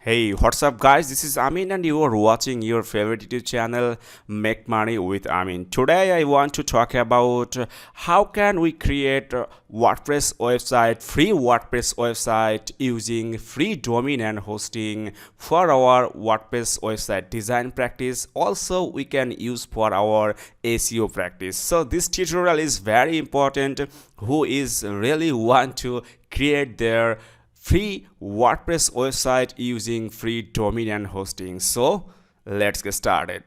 Hey, what's up, guys? This is Amin, and you are watching your favorite YouTube channel, Make Money with Amin. Today, I want to talk about how can we create a WordPress website, free WordPress website using free domain and hosting for our WordPress website design practice. Also, we can use for our SEO practice. So, this tutorial is very important. Who is really want to create their free WordPress website using free domain and hosting. So let's get started.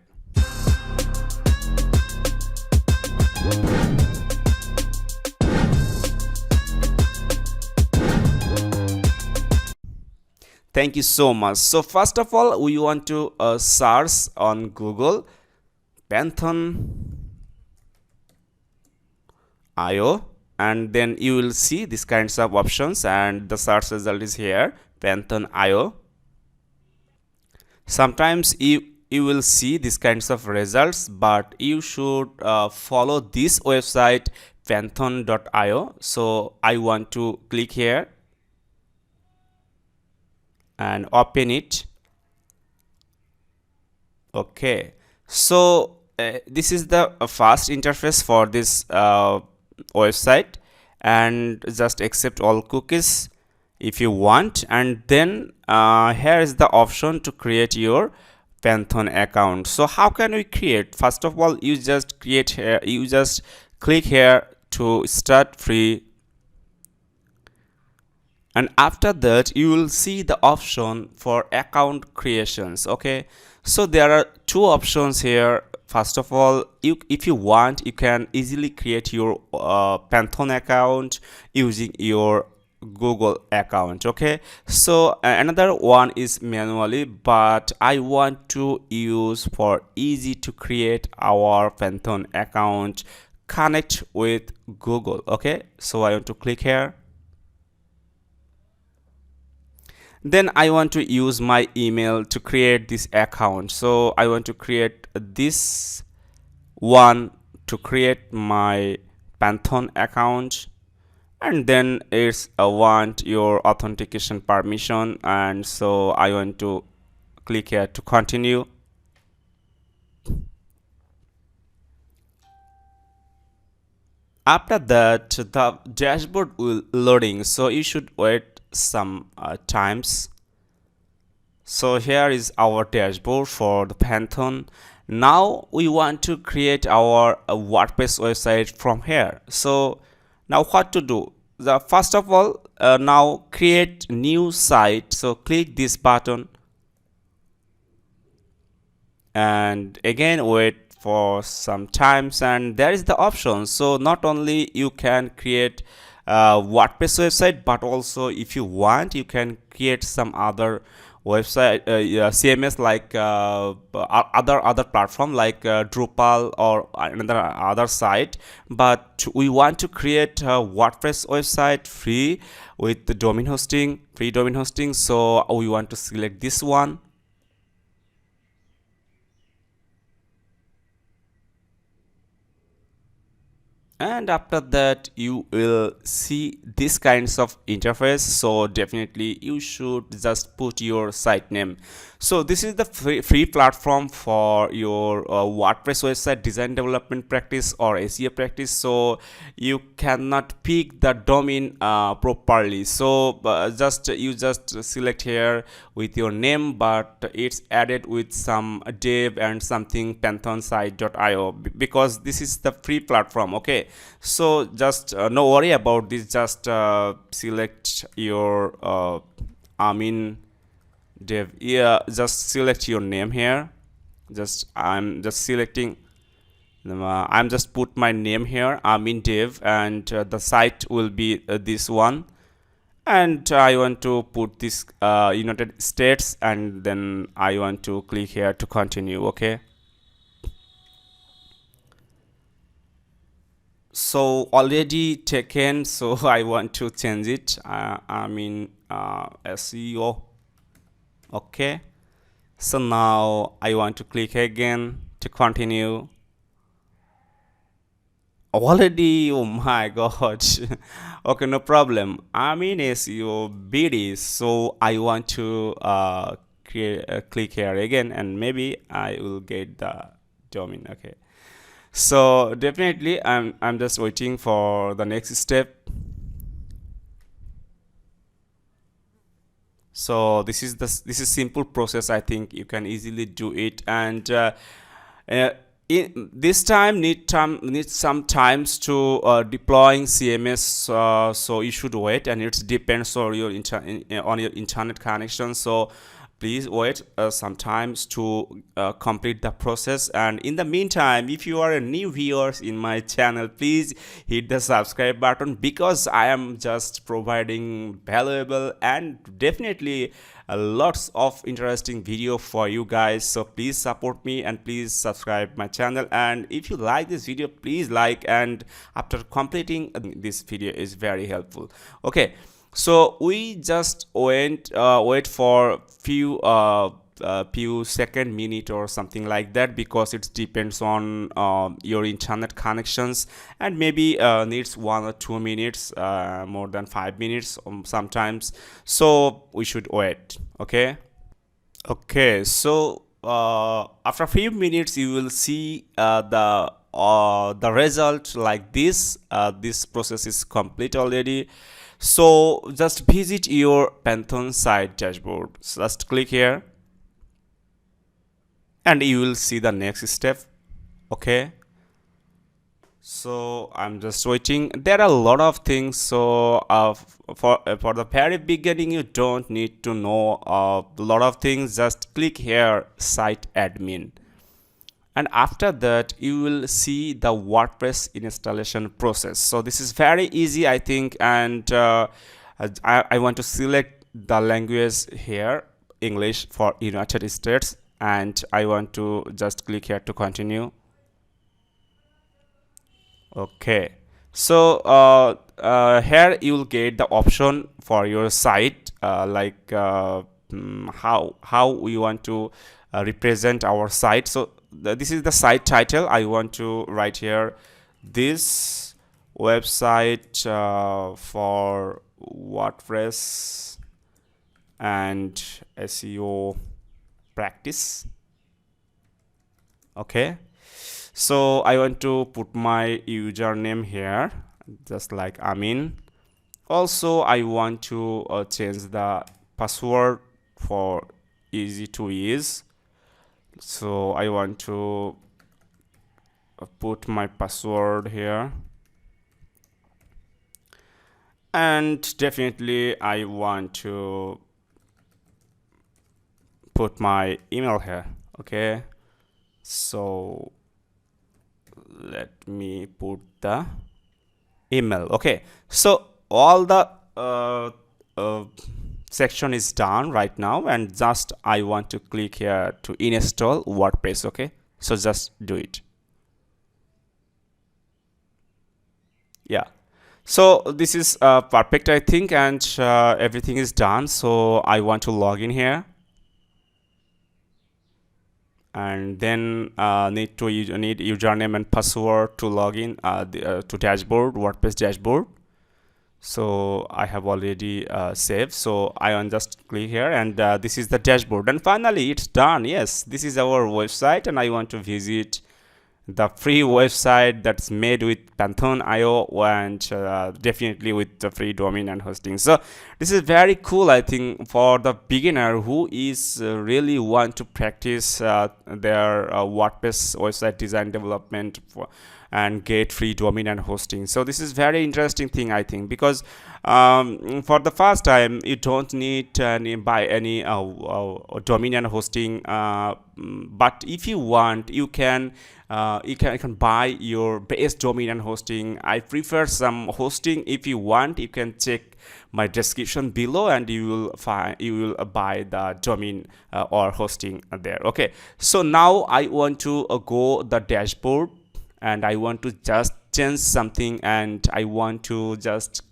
Thank you so much. So first of all, we want to search on Google Panthon IO, and then you will see these kinds of options, and the search result is here, Panthon IO. Sometimes you will see these kinds of results, but you should follow this website, panthon.io. So I want to click here and open it. Okay, so this is the first interface for this website, and just accept all cookies if you want, and then here is the option to create your Panthon account. So how can we create? First of all, you just create here, you just click here to start free, and after that you will see the option for account creations. Okay, so there are two options here. First of all, if you want, you can easily create your Panthon account using your Google account. Okay, so another one is manually, but I want to use for easy to create our Panthon account, connect with Google. Okay, so I want to click here. Then I want to use my email to create this account. So I want to create this one to create my Panthon account, and then it's want your authentication permission, and so I want to click here to continue. After that, the dashboard will loading, so you should wait some times. So here is our dashboard for the Panthon. Now we want to create our WordPress website from here. So now what to do? The first of all, now create new site. So click this button, and again wait for some times, and there is the option. So not only you can create WordPress website, but also if you want, you can create some other website CMS, like other platform like Drupal or another other site. But we want to create a WordPress website free with the domain hosting, free domain hosting. So we want to select this one. And after that you will see this kinds of interface. So definitely you should just put your site name. So this is the free platform for your WordPress website design development practice or SEO practice. So you cannot pick the domain properly. So you just select here with your name, but it's added with some dev and something panthonsite.io, because this is the free platform. Okay, so just no worry about this. Just select your Amin dev. Yeah, just select your name here. I'm just selecting. I'm just put my name here, Amin dev, and the site will be this one. And I want to put this United States, and then I want to click here to continue. Okay, so already taken, so I want to change it. I mean SEO. Okay, so now I want to click again to continue. Already, oh my god. Okay, no problem. I'm in SEO BD, so I want to click here again, and maybe I will get the domain. Okay, so definitely I'm just waiting for the next step. So this is simple process. I think you can easily do it, and uh, this time need some times to deploying CMS. So you should wait, and it depends on your on your internet connection. So please wait sometimes to complete the process. And in the meantime, if you are a new viewers in my channel, please hit the subscribe button, because I am just providing valuable and definitely lots of interesting video for you guys. So please support me and please subscribe my channel, and if you like this video, please like, and after completing this video is very helpful. Okay, so we just wait for few second, minute or something like that, because it depends on your internet connections, and maybe needs 1 or 2 minutes, more than 5 minutes sometimes. So we should wait. Okay, so after a few minutes you will see the result like this. This process is complete already. So just visit your Panthon site dashboard. Just click here, and you will see the next step. Okay, so I'm just waiting. There are a lot of things. So for the very beginning, you don't need to know a lot of things. Just click here, site admin, and after that you will see the WordPress installation process. So this is very easy, I think, and I want to select the language here, English for United States, and I want to just click here to continue. Okay, so here you will get the option for your site, how we want to represent our site. So this is the site title. I want to write here, this website for WordPress and SEO practice. Okay, so I want to put my username here, just like Amin. Also I want to change the password for easy to use. So I want to put my password here, and definitely I want to put my email here. Okay, so let me put the email. Okay, so all the section is done right now, and just I want to click here to install WordPress. Okay, so just do it. Yeah, so this is perfect, I think, and everything is done. So I want to log in here, and then need username and password to log in to dashboard, WordPress dashboard. So I have already saved, so I want just click here, and this is the dashboard, and finally it's done. Yes, this is our website, and I want to visit the free website that's made with Panthon.io, and definitely with the free domain and hosting. So this is very cool, I think, for the beginner who is really want to practice their WordPress website design development and get free domain and hosting. So this is very interesting thing, I think, because for the first time you don't need to buy any domain and hosting, but if you want, you can buy your base domain and hosting. I prefer some hosting. If you want, you can check my description below, and you will buy the domain or hosting there. Okay, so now I want to go the dashboard, and I want to just change something, and I want to just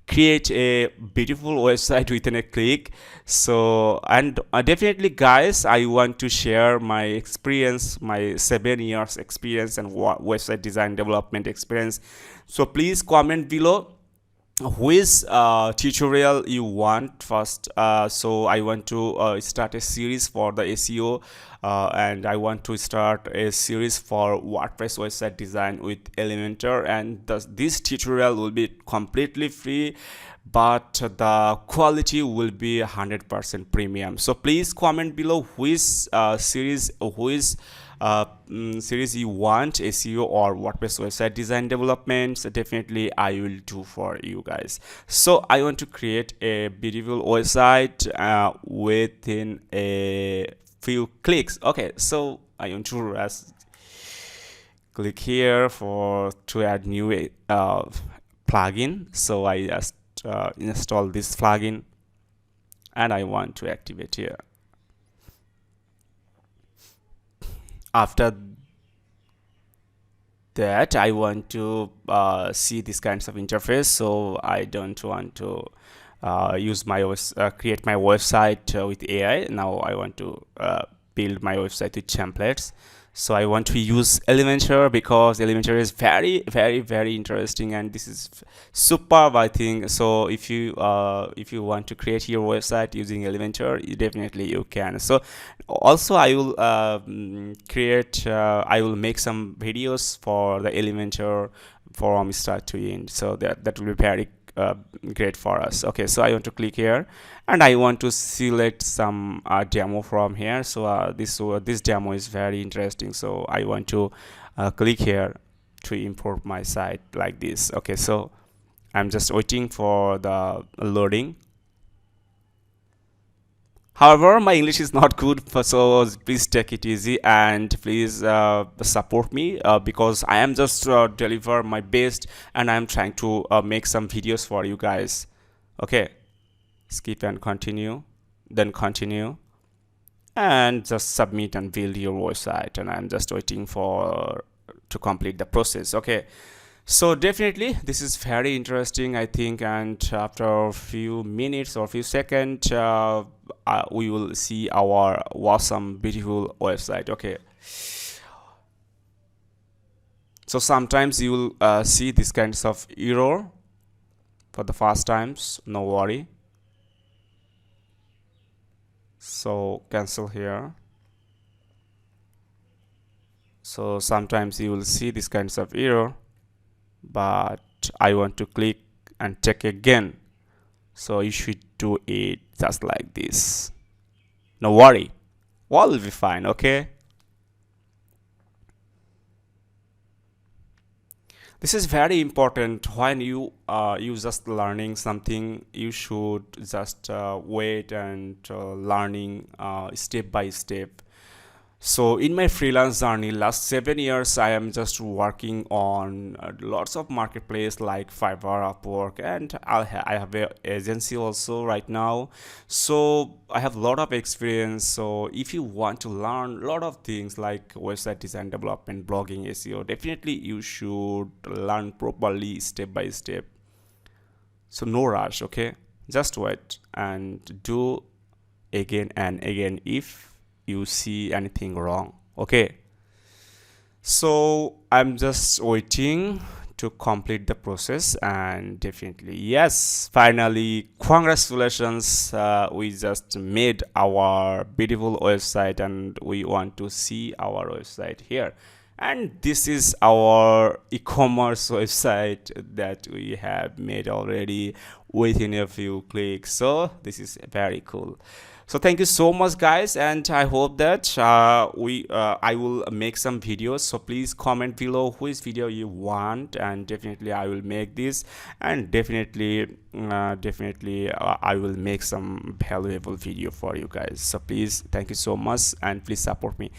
create a beautiful website within a click. So, and definitely guys, I want to share my experience, my 7 years experience and website design development experience. So please comment below, which tutorial you want first. So I want to start a series for the SEO, and I want to start a series for WordPress website design with Elementor, and this tutorial will be completely free, but the quality will be 100% premium. So please comment below which series you want, SEO or WordPress website design development. So definitely I will do for you guys. So I want to create a beautiful website within a few clicks. Okay, so I want to click here for to add new plugin. So I just install this plugin and I want to activate here. After that, I want to see these kinds of interface. So I don't want to create my website with AI. Now I want to build my website with templates. So I want to use Elementor because Elementor is very interesting, and this is superb, I think. So if you want to create your website using Elementor, definitely you can. So also I will I will make some videos for the Elementor from start to end, so that will be very great for us. Okay, so I want to click here and I want to select some demo from here. So this demo is very interesting, so I want to click here to import my site like this. Okay, so I'm just waiting for the loading. However, my English is not good, so please take it easy and please support me because I am just deliver my best, and I am trying to make some videos for you guys. Okay, skip and continue, then continue, and just submit and build your website. And I'm just waiting for to complete the process. Okay. So definitely this is very interesting, I think, and after a few minutes or few seconds we will see our awesome beautiful website. Okay, so sometimes you will see these kinds of error for the first times. No worry, so cancel here. So sometimes you will see these kinds of error, but I want to click and check again. So you should do it just like this. No worry, all will be fine. Okay, this is very important. When you just learning something, you should just wait and learning step by step. So in my freelance journey last 7 years, I am just working on lots of marketplace like Fiverr, Upwork, and I have a agency also right now. So I have a lot of experience. So if you want to learn a lot of things like website design, development, blogging, SEO, definitely you should learn properly step by step. So no rush, okay? Just wait and do again and again if you see anything wrong. Okay, so I'm just waiting to complete the process, and definitely yes, finally congratulations, we just made our beautiful website and we want to see our website here. And this is our e-commerce website that we have made already within a few clicks. So this is very cool. So thank you so much guys, and I hope that I will make some videos. So please comment below which video you want, and definitely I will make this, and definitely I will make some valuable video for you guys. So please, thank you so much, and please support me.